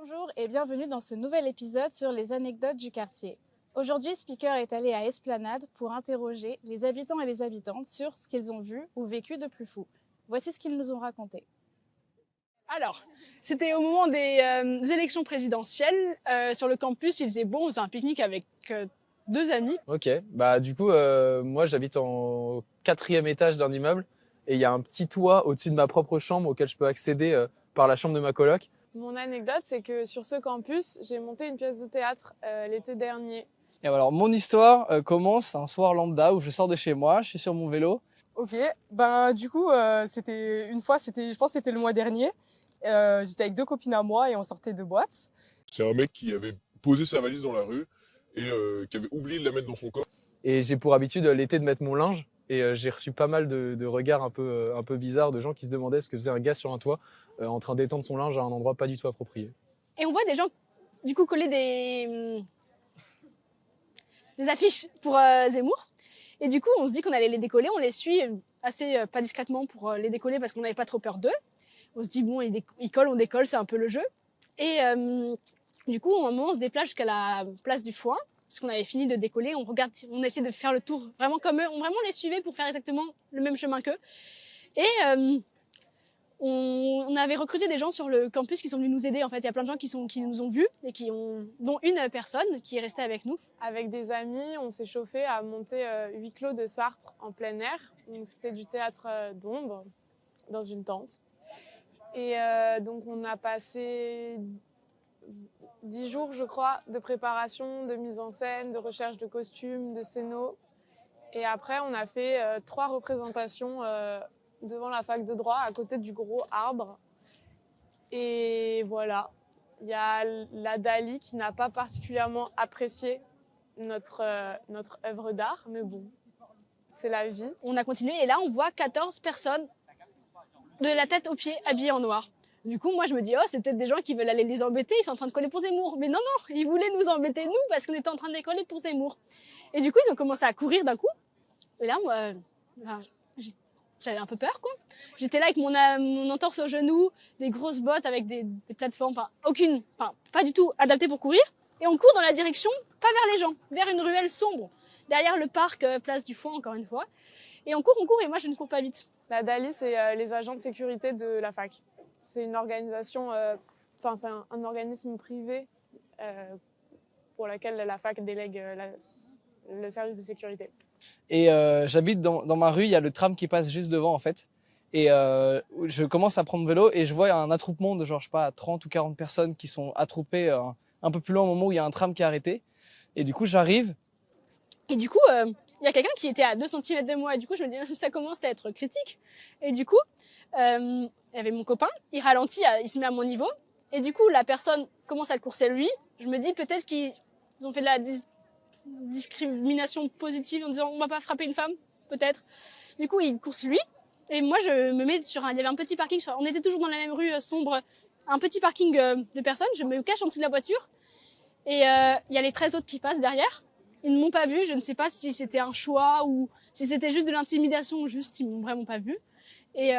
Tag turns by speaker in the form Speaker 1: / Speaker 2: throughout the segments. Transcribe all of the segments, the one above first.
Speaker 1: Bonjour et bienvenue dans ce nouvel épisode sur les anecdotes du quartier. Aujourd'hui, Speaker est allé à Esplanade pour interroger les habitants et les habitantes sur ce qu'ils ont vu ou vécu de plus fou. Voici ce qu'ils nous ont raconté.
Speaker 2: Alors, c'était au moment des élections présidentielles. Sur le campus, il faisait beau, on faisait un pique-nique avec deux amis.
Speaker 3: Ok, moi j'habite en 4e étage d'un immeuble et il y a un petit toit au-dessus de ma propre chambre auquel je peux accéder par la chambre de ma coloc.
Speaker 4: Mon anecdote, c'est que sur ce campus, j'ai monté une pièce de théâtre l'été dernier.
Speaker 5: Et alors, mon histoire commence un soir lambda où je sors de chez moi, je suis sur mon vélo.
Speaker 6: Ok, c'était une fois, je pense que c'était le mois dernier. J'étais avec deux copines à moi et on sortait de boîte.
Speaker 7: C'est un mec qui avait posé sa valise dans la rue et qui avait oublié de la mettre dans son coffre.
Speaker 3: Et j'ai pour habitude l'été de mettre mon linge et j'ai reçu pas mal de regards un peu bizarres de gens qui se demandaient ce que faisait un gars sur un toit en train d'étendre son linge à un endroit pas du tout approprié.
Speaker 2: Et on voit des gens, du coup, coller des affiches pour Zemmour. Et du coup, on se dit qu'on allait les décoller. On les suit assez pas discrètement pour les décoller parce qu'on n'avait pas trop peur d'eux. On se dit, bon, ils collent, on décolle, c'est un peu le jeu. Et du coup, à un moment, on se déplace jusqu'à la place du foin, parce qu'on avait fini de décoller. On regarde, on essaie de faire le tour vraiment comme eux. On vraiment les suivait pour faire exactement le même chemin qu'eux. Et on avait recruté des gens sur le campus qui sont venus nous aider. En fait, il y a plein de gens qui nous ont vus et dont une personne qui est restée avec nous.
Speaker 4: Avec des amis, on s'est chauffé à monter huis clos de Sartre en plein air. Donc, c'était du théâtre d'ombre dans une tente. Et donc, on a passé 10 jours, je crois, de préparation, de mise en scène, de recherche de costumes, de scénos. Et après, on a fait 3 représentations devant la fac de droit, à côté du gros arbre. Et voilà, il y a la Dali qui n'a pas particulièrement apprécié notre œuvre d'art, mais bon, c'est la vie.
Speaker 2: On a continué et là, on voit 14 personnes de la tête aux pieds habillées en noir. Du coup, moi, je me dis, oh, c'est peut-être des gens qui veulent aller les embêter, ils sont en train de coller pour Zemmour. Mais non, non, ils voulaient nous embêter, nous, parce qu'on était en train de les coller pour Zemmour. Et du coup, ils ont commencé à courir d'un coup. Et là, moi, j'avais un peu peur, quoi. J'étais là avec mon entorse au genou, des grosses bottes avec des plateformes, pas du tout adaptées pour courir. Et on court dans la direction, pas vers les gens, vers une ruelle sombre, derrière le parc, place du Foin, encore une fois. Et on court, et moi, je ne cours pas vite.
Speaker 4: La Dali, c'est les agents de sécurité de la fac. C'est une organisation, c'est un organisme privé pour lequel la fac délègue le service de sécurité.
Speaker 5: Et j'habite dans ma rue, il y a le tram qui passe juste devant en fait. Et je commence à prendre mon vélo et je vois un attroupement de genre, je sais pas, 30 ou 40 personnes qui sont attroupées un peu plus loin au moment où il y a un tram qui est arrêté. Et du coup, j'arrive.
Speaker 2: Et du coup, il y a quelqu'un qui était à 2 cm de moi. Et du coup, je me dis, ça commence à être critique. Et du coup, il y avait mon copain, il ralentit, il se met à mon niveau. Et du coup, la personne commence à le courser lui. Je me dis peut-être qu'ils ont fait de la discrimination positive en disant on va pas frapper une femme, peut-être. Du coup, il course lui. Et moi, je me mets il y avait un petit parking, on était toujours dans la même rue sombre, un petit parking de personnes. Je me cache en dessous de la voiture. Et il y a les 13 autres qui passent derrière. Ils ne m'ont pas vu, je ne sais pas si c'était un choix ou si c'était juste de l'intimidation ou juste ils m'ont vraiment pas vu. Et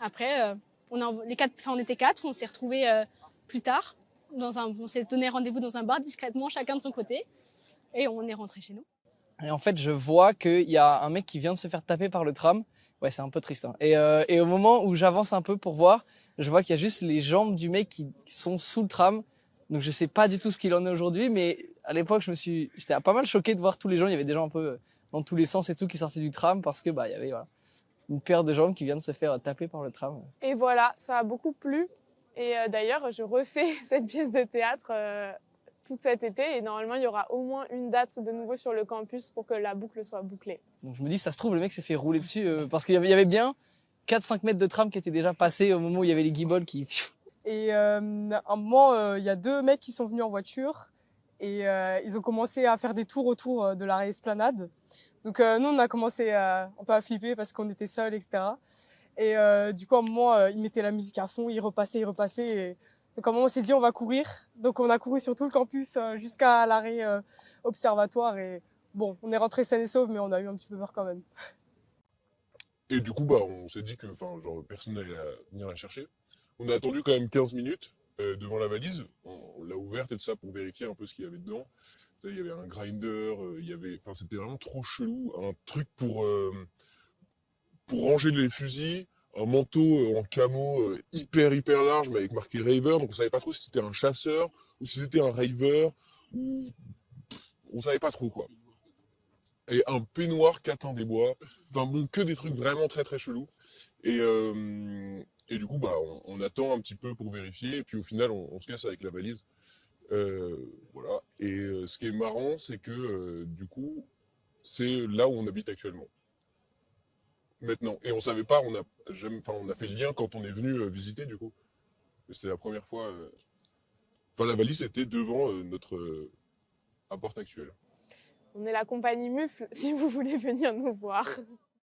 Speaker 2: après, on était 4, on s'est retrouvés plus tard. On s'est donné rendez-vous dans un bar discrètement, chacun de son côté. Et on est rentré chez nous.
Speaker 5: Et en fait, je vois qu'il y a un mec qui vient de se faire taper par le tram. Ouais, c'est un peu triste. Hein. Et au moment où j'avance un peu pour voir, je vois qu'il y a juste les jambes du mec qui sont sous le tram. Donc je sais pas du tout ce qu'il en est aujourd'hui, mais à l'époque, j'étais pas mal choqué de voir tous les gens. Il y avait des gens un peu dans tous les sens et tout qui sortaient du tram parce que il y avait une paire de jambes qui vient de se faire taper par le tram.
Speaker 4: Et voilà, ça a beaucoup plu. Et d'ailleurs, je refais cette pièce de théâtre tout cet été. Et normalement, il y aura au moins une date de nouveau sur le campus pour que la boucle soit bouclée.
Speaker 5: Donc je me dis, ça se trouve, le mec s'est fait rouler dessus parce qu'il y avait bien 4-5 mètres de tram qui étaient déjà passés au moment où il y avait les guibolles qui...
Speaker 6: Et à un moment, il y a deux mecs qui sont venus en voiture et ils ont commencé à faire des tours autour de l'arrêt Esplanade. Donc nous, on a commencé un peu à flipper parce qu'on était seuls, etc. Et du coup, à un moment, ils mettaient la musique à fond, ils repassaient. Et... Donc à un moment, on s'est dit, on va courir. Donc on a couru sur tout le campus jusqu'à l'arrêt Observatoire. Et bon, on est rentré sain et sauf, mais on a eu un petit peu peur quand même.
Speaker 7: Et du coup, on s'est dit que personne n'allait venir la chercher. On a attendu quand même 15 minutes devant la valise. On l'a ouverte et tout ça pour vérifier un peu ce qu'il y avait dedans. Tu sais, il y avait un grinder, enfin, c'était vraiment trop chelou. Un truc pour ranger les fusils, un manteau en camo hyper large, mais avec marqué Raver. Donc on savait pas trop si c'était un chasseur ou si c'était un Raver. Ou... On savait pas trop quoi. Et un peignoir catin des bois. Enfin bon, que des trucs vraiment très chelous. Et du coup, bah, on attend un petit peu pour vérifier. Et puis au final, on se casse avec la valise. Voilà. Et ce qui est marrant, c'est que du coup, c'est là où on habite actuellement. Maintenant. Et on savait pas, on a fait le lien quand on est venu visiter du coup. C'est la première fois. Enfin, la valise était devant notre appart actuel.
Speaker 4: On est la compagnie Mufle, si vous voulez venir nous voir.